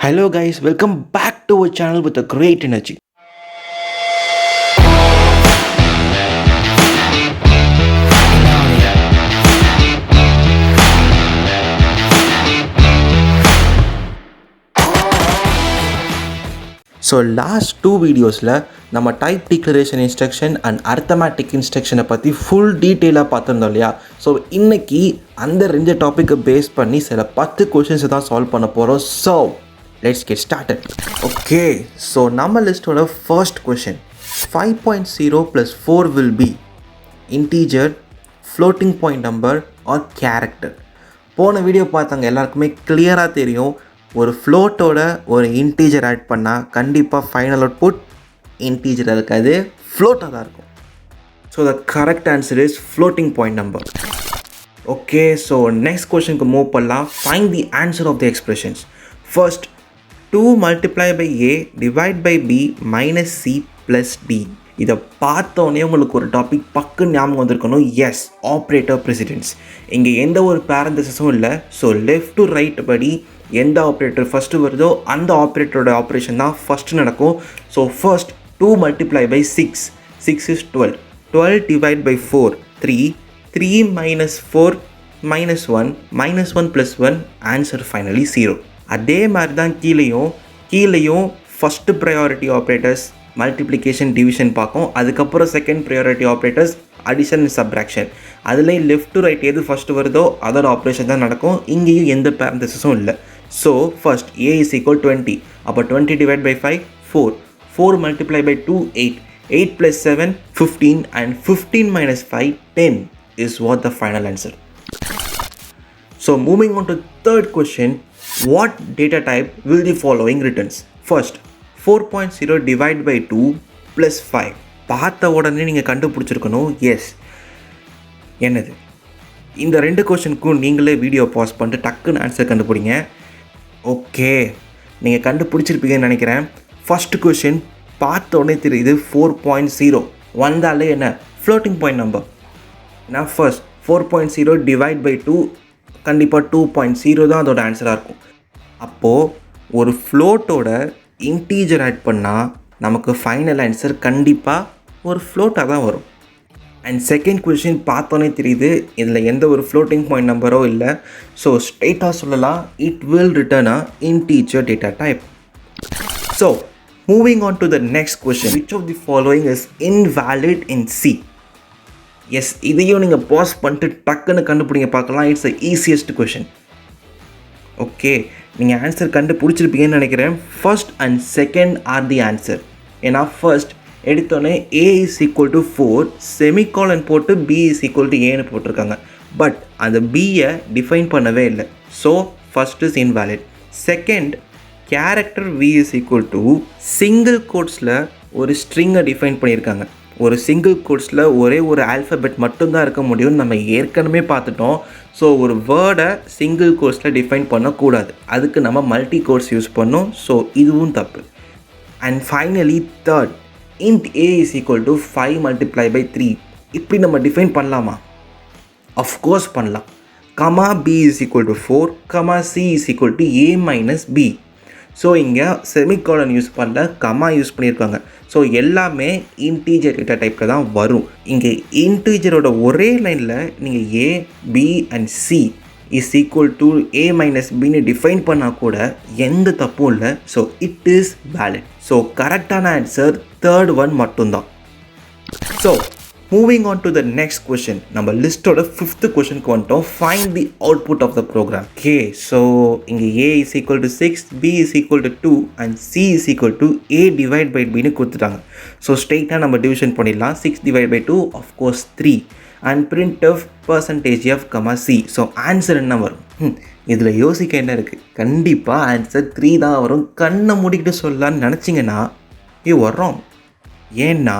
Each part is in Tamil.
Hello guys, welcome back to our channel with a great energy. So last 2 வீடியோஸில் நம்ம type declaration instruction and arithmetic இன்ஸ்ட்ரக்ஷனை பற்றி ஃபுல் டீட்டெயிலாக பார்த்துருந்தோம் இல்லையா? ஸோ இன்றைக்கி அந்த 2 டாப்பிக்கை பேஸ் பண்ணி சில 10 கொஷின்ஸை தான் சால்வ் பண்ண போகிறோம். So let's get started. Okay, so நம்ம லிஸ்ட்டோட first question 5.0 + 4 will be integer, floating point number or character. போன வீடியோ பார்த்தாங்க எல்லாருக்குமே கிளியராக தெரியும், ஒரு ஃப்ளோட்டோட ஒரு இன்டீஜர் ஆட் பண்ணால் கண்டிப்பாக ஃபைனல் அவுட்புட் இன்டீஜராக இருக்காது, ஃப்ளோட்டாக தான் இருக்கும். So the correct answer is floating point number. Okay, so next கொஷனுக்கு மூவ் பண்ணலாம். Find the answer of the expressions. First 2 × a divide by b minus c plus d. இதை பார்த்தோன்னே உங்களுக்கு ஒரு டாபிக் பக்குன்னு ஞாபகம் வந்திருக்கணும். Yes, operator precedence. இங்கே எந்த ஒரு பேரந்தசிஸும் இல்லை. ஸோ லெஃப்ட் டு ரைட் படி எந்த ஆப்ரேட்டர் ஃபஸ்ட்டு வருதோ அந்த ஆப்ரேட்டரோட ஆப்ரேஷன் தான் ஃபஸ்ட்டு நடக்கும். So first 2 × 6, 6 is 12, 12 divide by 4 3, 3 - 4 -1, -1 + 1, answer finally 0. அதே மாதிரி தான் கீழேயும் first priority operators multiplication division பார்க்கும், அதுக்கப்புறம் second priority operators addition subtraction. அதுலேயும் லெஃப்ட் டு ரைட் எது ஃபஸ்ட்டு வருதோ அதோட ஆப்ரேஷன் தான் நடக்கும். இங்கேயும் எந்த பேரந்தசிஸும் இல்லை. So first a is equal 20, அப்போ 20 divide by 5 4, 4 × 2 8, 8 + 7 15, and 15 - 5 10 is what the final answer. So moving on to third question, what data type will the following returns? First 4.0 divided by 2 + 5. பார்த்த உடனே நீங்கள் கண்டுபிடிச்சிருக்கணும். எஸ், என்னது? இந்த 2 கொஷனுக்கும் நீங்களே வீடியோ பாஸ் பண்ணிட்டு டக்குன்னு ஆன்சர் கண்டுபிடிங்க. ஓகே, நீங்கள் கண்டுபிடிச்சிருப்பீங்கன்னு நினைக்கிறேன். ஃபஸ்ட் கொஷின் பார்த்த உடனே தெரியுது 4.0 வந்தாலே என்ன, ஃப்ளோட்டிங் பாயிண்ட் நம்பர். நான் ஃபர்ஸ்ட் 4.0 டிவைட் பை 2 கண்டிப்பாக 2.0 தான் அதோட ஆன்சராக இருக்கும். அப்போது ஒரு ஃப்ளோட்டோட இன்டீஜர் ஆட் பண்ணால் நமக்கு ஃபைனல் ஆன்சர் கண்டிப்பாக ஒரு ஃப்ளோட்டாக தான் வரும். அண்ட் செகண்ட் கொஷின் பார்த்தோன்னே தெரியுது இதில் எந்த ஒரு ஃப்ளோட்டிங் பாயிண்ட் நம்பரோ இல்லை. ஸோ ஸ்ட்ரெயிட்டாக சொல்லலாம், it will return a integer data type. So moving on to the next question, which of the following is invalid in C? Yes, இதையும் நீங்கள் பாஸ் பண்ணிட்டு டக்குன்னு கண்டுபிடிங்க பார்க்கலாம். It's the easiest question. Okay, நீங்கள் ஆன்சர் கண்டுபிடிச்சிருப்பீங்கன்னு நினைக்கிறேன். First and second are the answer. ஏன்னா ஃபர்ஸ்ட் எடுத்தோடனே a is equal to 4 semicolon போட்டு b is equal to aன்னு போட்டிருக்காங்க. பட் அந்த bயை டிஃபைன் பண்ணவே இல்லை. So first is invalid. Second, character v is equal to single கோட்ஸில் ஒரு ஸ்ட்ரிங்கை டிஃபைன் பண்ணியிருக்காங்க. ஒரு சிங்கிள் கோட்ஸில் ஒரே ஒரு ஆல்ஃபபெட் மட்டும்தான் இருக்க முடியும்னு நம்ம ஏற்கனவே பார்த்துட்டோம். ஸோ ஒரு வேர்டை சிங்கிள் கோட்ஸில் டிஃபைன் பண்ணக்கூடாது, அதுக்கு நம்ம மல்டி கோட்ஸ் யூஸ் பண்ணோம். ஸோ இதுவும் தப்பு. And finally third, int a is equal to 5 × 3. இப்படி நம்ம டிஃபைன் பண்ணலாமா? அஃப்கோர்ஸ் பண்ணலாம். Comma b is equal to 4, comma c is equal to a - b. So இங்கே செமிகாலன் யூஸ் பண்ணல, கமா யூஸ் பண்ணியிருக்காங்க. ஸோ எல்லாமே இன்டீஜர் டேட்டா டைப்பில் தான் வரும். இங்கே இன்டீஜரோட ஒரே லைனில் நீங்கள் a, b and c is equal to a - bன்னு டிஃபைன் பண்ணால் கூட எந்த தப்பும் இல்லை. So it is valid. So கரெக்டான ஆன்சர் தேர்ட் ஒன் மட்டும்தான். So moving on to the next question, நம்ம லிஸ்ட்டோட 5th கொஷனுக்கு வந்துட்டோம். Find the output of the program. Okay, so இங்கே a is equal to 6, b is equal to 2 and c is equal to a divide by bன்னு கொடுத்துட்டாங்க. ஸோ ஸ்ட்ரெயிட்டாக நம்ம டிவிஷன் பண்ணிடலாம். 6 divide by 2 of course 3 and printf %f, c. So answer என்ன வரும்? இதில் யோசிக்க என்ன இருக்குது? கண்டிப்பாக ஆன்சர் 3 தான் வரும். கண்ணை மூடிக்கிட்டு சொல்லலான்னு நினச்சிங்கன்னா இது வர்றோம். ஏன்னா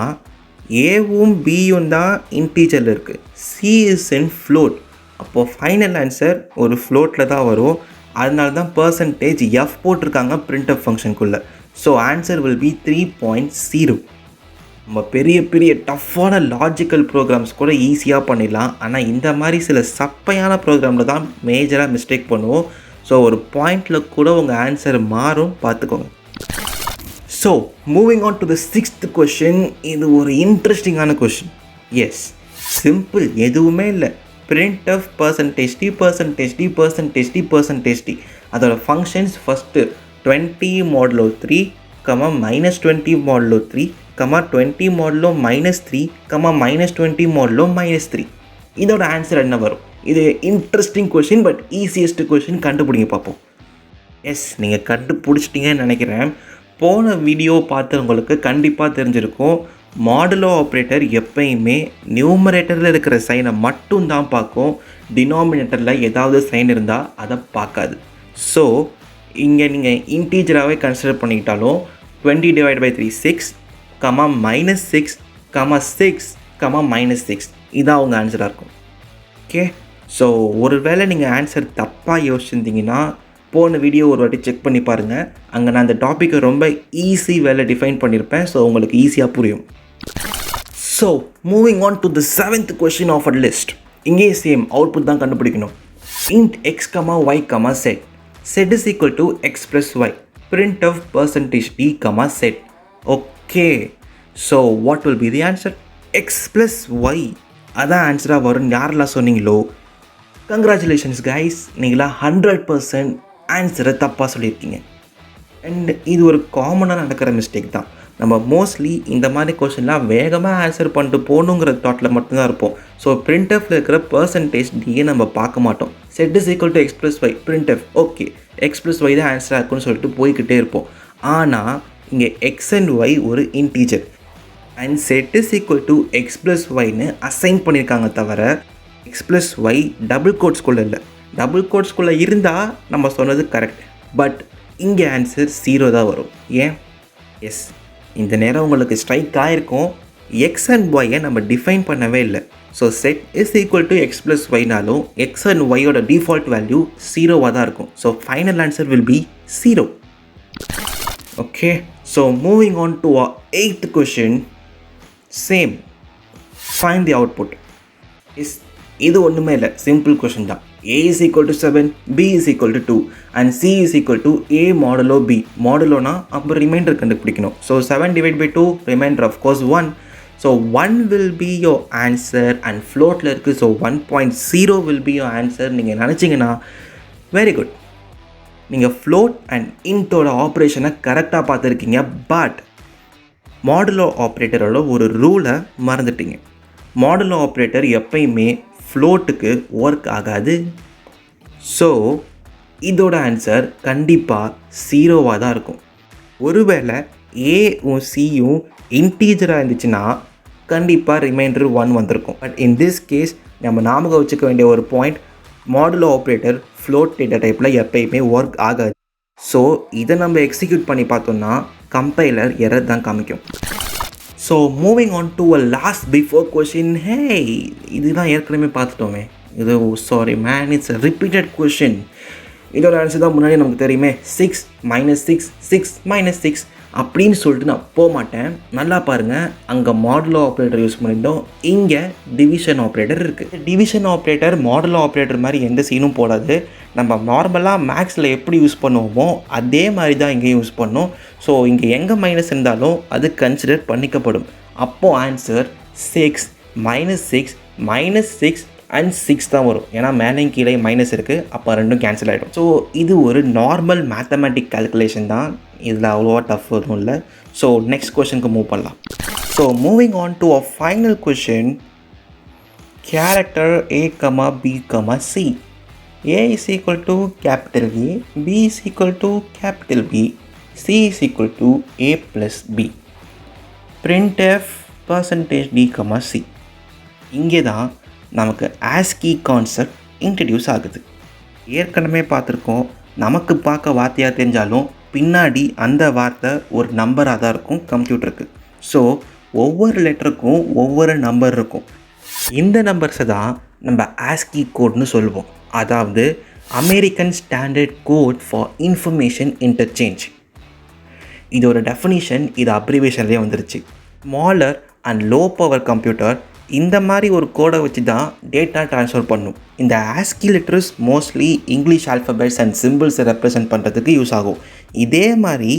ஏவும் பியும் தான் இன்டீஜரில் இருக்குது, சி இஸ் இன் ஃப்ளோட். அப்போது ஃபைனல் ஆன்சர் ஒரு ஃப்ளோட்டில் தான் வரும். அதனால தான் %f போட்டிருக்காங்க printf ஃபங்க்ஷனுக்குள்ளே. So answer will be 3.0. நம்ம பெரிய டஃப்பான லாஜிக்கல் ப்ரோக்ராம்ஸ் கூட ஈஸியாக பண்ணிடலாம். ஆனால் இந்த மாதிரி சில சப்பையான ப்ரோக்ராமில் தான் மேஜராக மிஸ்டேக் பண்ணுவோம். ஸோ ஒரு பாயிண்டில் கூட உங்கள் ஆன்சர் மாறும், பார்த்துக்கோங்க. So moving on to the 6th question. இது ஒரு இன்ட்ரெஸ்டிங்கான கொஷின். எஸ், சிம்பிள், எதுவுமே இல்லை. printf percentage t percentage t percentage t percentage t. அதோட functions first 20 modulo 3, -20 modulo 3, -20 modulo -3, -20 modulo -3. இதோட ஆன்சர் என்ன வரும்? இது interesting question, but easiest question. கண்டுபிடிங்க பார்ப்போம். எஸ், நீங்கள் கண்டுபிடிச்சிட்டிங்கன்னு நினைக்கிறேன். போன வீடியோ பார்த்தவங்களுக்கு கண்டிப்பாக தெரிஞ்சிருக்கும், மாடுலோ ஆப்ரேட்டர் எப்பயுமே நியூமரேட்டரில் இருக்கிற சைனை மட்டும்தான் பார்க்கும், டினாமினேட்டரில் ஏதாவது சைன் இருந்தால் அதை பார்க்காது. ஸோ இங்கே நீங்கள் இன்டீஜராகவே கன்சிடர் பண்ணிக்கிட்டாலும் 20 / 3 6, -6, -6, -6 இதான் அவங்க ஆன்சராக இருக்கும். ஓகே, ஸோ ஒருவேளை நீங்கள் ஆன்சர் தப்பாக யோசிச்சிருந்தீங்கன்னா போன வீடியோ ஒரு வாட்டி செக் பண்ணி பாருங்கள். அங்கே நான் அந்த டாப்பிக்கை ரொம்ப ஈஸி வேலை டிஃபைன் பண்ணியிருப்பேன். ஸோ உங்களுக்கு ஈஸியாக புரியும். So moving on to the 7th question of a list. இங்கே சேம் அவுட்புட் தான் கண்டுபிடிக்கணும். int x, y, z. z is equal to x plus y. printf percentage t, z. Okay, so what will be the answer? x plus y. அதான் ஆன்சராக வரும். யாரெல்லாம் சொன்னீங்களோ கங்க்ராச்சுலேஷன்ஸ் கைஸ், நீங்களா 100% ஆன்சரை தப்பாக சொல்லியிருக்கீங்க. அண்ட் இது ஒரு காமனாக நடக்கிற மிஸ்டேக் தான். நம்ம மோஸ்ட்லி இந்த மாதிரி கொஷின்லாம் வேகமாக ஆன்சர் பண்ணிட்டு போகணுங்கிற தாட்டில் மட்டும்தான் இருப்போம். ஸோ printfல இருக்கிற பர்சன்டேஜ் டியை நம்ம பார்க்க மாட்டோம். z is equal to x plus y, printf okay x plus y தான் ஆன்சராக இருக்குன்னு சொல்லிட்டு போய்கிட்டே இருப்போம். ஆனால் இங்கே x and y ஒரு integer and z is equal to x plus yன்னு அசைன் பண்ணியிருக்காங்க, தவிர x plus y டபுள் கோட்ஸ்குள்ளே இல்லை. டபுள் கோட்ஸ்குள்ளே இருந்தால் நம்ம சொன்னது கரெக்ட், பட் இங்கே ஆன்சர் 0 தான் வரும். ஏன்? எஸ், இந்த நேரம் உங்களுக்கு ஸ்ட்ரைக் ஆகிருக்கும். எக்ஸ் அண்ட் ஒய்யை நம்ம டிஃபைன் பண்ணவே இல்லை. So z is equal to x plus yனாலும் x and yயோட டிஃபால்ட் வேல்யூ 0வாக தான் இருக்கும். So final answer will be 0. Okay, so moving on to 8th question. Same, find the output. இது ஒன்றுமே இல்லை, சிம்பிள் கொஷின் தான். a is equal to 7, b is equal to 2 and c is equal to a modulo b. மாடுலோனா அப்போ ரிமைண்டர் கண்டுபிடிக்கணும். So 7 divided by 2, remainder of course 1. So 1 will be your answer and floatல இருக்குது. So 1.0 will be your answer. நீங்கள் நினச்சிங்கன்னா வெரி குட், நீங்கள் ஃப்ளோட் அண்ட் இன்ட்டோட ஆப்ரேஷனை கரெக்டாக பார்த்துருக்கீங்க. பட் மாடுலோ ஆப்ரேட்டரோட ஒரு ரூலை மறந்துட்டீங்க. மாடுலோ ஆப்ரேட்டர் எப்பயுமே ஃப்ளோட்டுக்கு ஒர்க் ஆகாது. ஸோ இதோட ஆன்சர் கண்டிப்பாக 0வாக தான் இருக்கும். ஒருவேளை ஏவும் சியும் இன்டீஜராக இருந்துச்சுன்னா கண்டிப்பாக ரிமைண்டர் 1 வந்திருக்கும். பட் இன் திஸ் கேஸ் நம்ம ஞாபகம் வச்சுக்க வேண்டிய ஒரு point, modulo operator float data டைப்பில் எப்பயுமே ஒர்க் ஆகாது. ஸோ இதை நம்ம எக்ஸிக்யூட் பண்ணி பார்த்தோம்னா கம்பைலர் எரர் தான் காமிக்கும். So moving on to a last before question. Hey, இதுதான் ஏற்கனவே பார்த்துட்டோமே. இது sorry man, it's a repeated question. இதோட ஆன்சர் தான் முன்னாடி நமக்கு தெரியுமே. 6 - 6 6 - 6 அப்படின்னு சொல்லிட்டு நான் போக மாட்டேன். நல்லா பாருங்கள், அங்கே மாடுலோ ஆப்ரேட்டர் யூஸ் பண்ணிட்டோம், இங்கே டிவிஷன் ஆப்ரேட்டர் இருக்குது. டிவிஷன் ஆப்ரேட்டர் மாடுலோ ஆப்ரேட்டர் மாதிரி எந்த சீனும் போடாது. நம்ம நார்மலாக மேக்ஸில் எப்படி யூஸ் பண்ணுவோமோ அதே மாதிரி தான் இங்கேயும் யூஸ் பண்ணோம். ஸோ இங்கே எங்கே மைனஸ் இருந்தாலும் அது கன்சிடர் பண்ணிக்கப்படும். அப்போது ஆன்சர் 6 -6 -6 அண்ட் 6 தான் வரும். ஏன்னா மேலே கீழே மைனஸ் இருக்குது, அப்போ ரெண்டும் கேன்சல் ஆகிடும். ஸோ இது ஒரு நார்மல் மேத்தமெட்டிக் கால்குலேஷன் தான், இதில் அவ்வளோவா டஃப் எதுவும் இல்லை. ஸோ நெக்ஸ்ட் கொஷனுக்கு மூவ் பண்ணலாம். So moving on to a final question. Character a, b, c. a is equal to capital A, b is equal to capital B, c is equal to a plus b. printf percentage d, c. இங்கே தான் நமக்கு ASCII கான்செப்ட் இன்ட்ரடியூஸ் ஆகுது. ஏற்கனவே பார்த்துருக்கோம், நமக்கு பார்க்க வார்த்தையாக தெரிஞ்சாலும் பின்னாடி அந்த வார்த்தை ஒரு நம்பராக தான் இருக்கும் கம்ப்யூட்டருக்கு. ஸோ ஒவ்வொரு லெட்டருக்கும் ஒவ்வொரு நம்பர் இருக்கும். இந்த நம்பர்ஸை தான் நம்ம ASCII கோட்னு சொல்லுவோம். அதாவது American standard code for information interchange. இதோட டெஃபினிஷன் இது அப்ரிவேஷன்லேயே வந்துருச்சு. Smaller and low power computer இந்த மாதிரி ஒரு கோடை வச்சு தான் டேட்டா ட்ரான்ஸ்ஃபர் பண்ணும். இந்த ASCII letters mostly English alphabets and சிம்பிள்ஸை ரெப்ரசென்ட் பண்ணுறதுக்கு யூஸ் ஆகும். இதே மாதிரி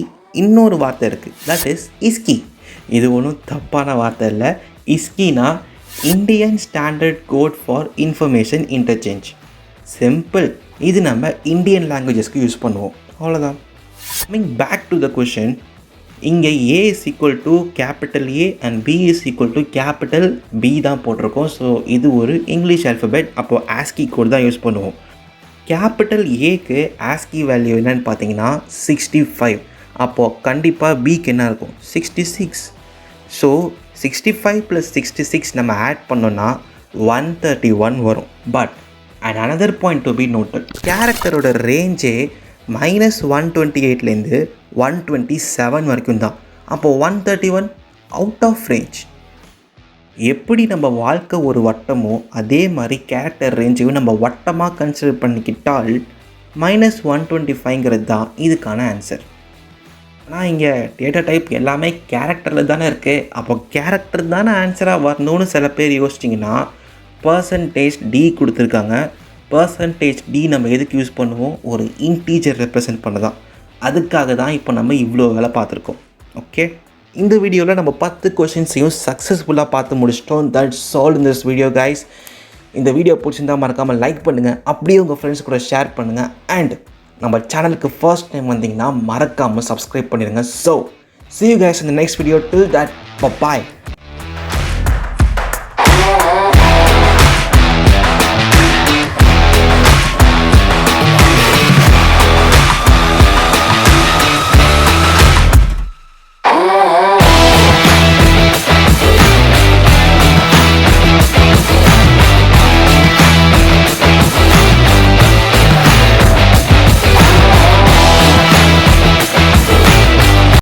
இன்னொரு வார்த்தை இருக்குது, தட் இஸ் இஸ்கி. இது ஒன்றும் தப்பான வார்த்தை இல்லை. இஸ்கினா Indian standard code for information interchange. Simple. இது நம்ம இந்தியன் லாங்குவேஜஸ்க்கு யூஸ் பண்ணுவோம், அவ்வளோதான். Coming back to the question, இங்கே A is equal to capital A and B is equal to capital B தான் போட்டிருக்கோம். ஸோ இது ஒரு இங்கிலீஷ் ஆல்ஃபபெட். அப்போது ஆஸ்கி கோட் தான் யூஸ் பண்ணுவோம். கேபிட்டல் ஏக்கு ஆஸ்கி வேல்யூ என்னன்னு பார்த்தீங்கன்னா 65. அப்போது கண்டிப்பாக பிக்கு என்ன இருக்கும், 66. ஸோ 65 + 66 நம்ம ஆட் பண்ணோன்னா 131 வரும். But and another point to be noted, கேரக்டரோட ரேஞ்சே -128லேருந்து 127 வரைக்கும் தான். அப்போது 131 அவுட் ஆஃப் ரேஞ்ச். எப்படி நம்ம வாழ்க்கை ஒரு வட்டமோ அதே மாதிரி கேரக்டர் ரேஞ்சையும் நம்ம வட்டமாக கன்சிடர் பண்ணிக்கிட்டால் -125ங்கிறது தான் இதுக்கான ஆன்சர். ஆனால் இங்கே டேட்டா டைப் எல்லாமே கேரக்டரில் தானே இருக்குது. அப்போ கேரக்டர் தானே ஆன்சராக வரணும்னு சில பேர் யோசிச்சிங்கன்னா %d கொடுத்துருக்காங்க. %d நம்ம எதுக்கு யூஸ் பண்ணுவோம், ஒரு இன்டீஜர் ரெப்ரசன்ட் பண்ண தான். அதுக்காக தான் இப்போ நம்ம இவ்வளோ வேலை பார்த்துருக்கோம். ஓகே, இந்த வீடியோவில் நம்ம 10 கொஷின்ஸையும் சக்ஸஸ்ஃபுல்லாக பார்த்து முடிச்சிட்டோம். That's all in this video guys. இந்த வீடியோ பிடிச்சிருந்தால் மறக்காமல் லைக் பண்ணுங்கள், அப்படியே உங்கள் ஃப்ரெண்ட்ஸ் கூட ஷேர் பண்ணுங்கள். அண்ட் நம்ம சேனலுக்கு ஃபர்ஸ்ட் டைம் வந்தீங்கன்னா மறக்காமல் சப்ஸ்கிரைப் பண்ணிடுங்க. So see you guys in the next video. Till that, bye bye.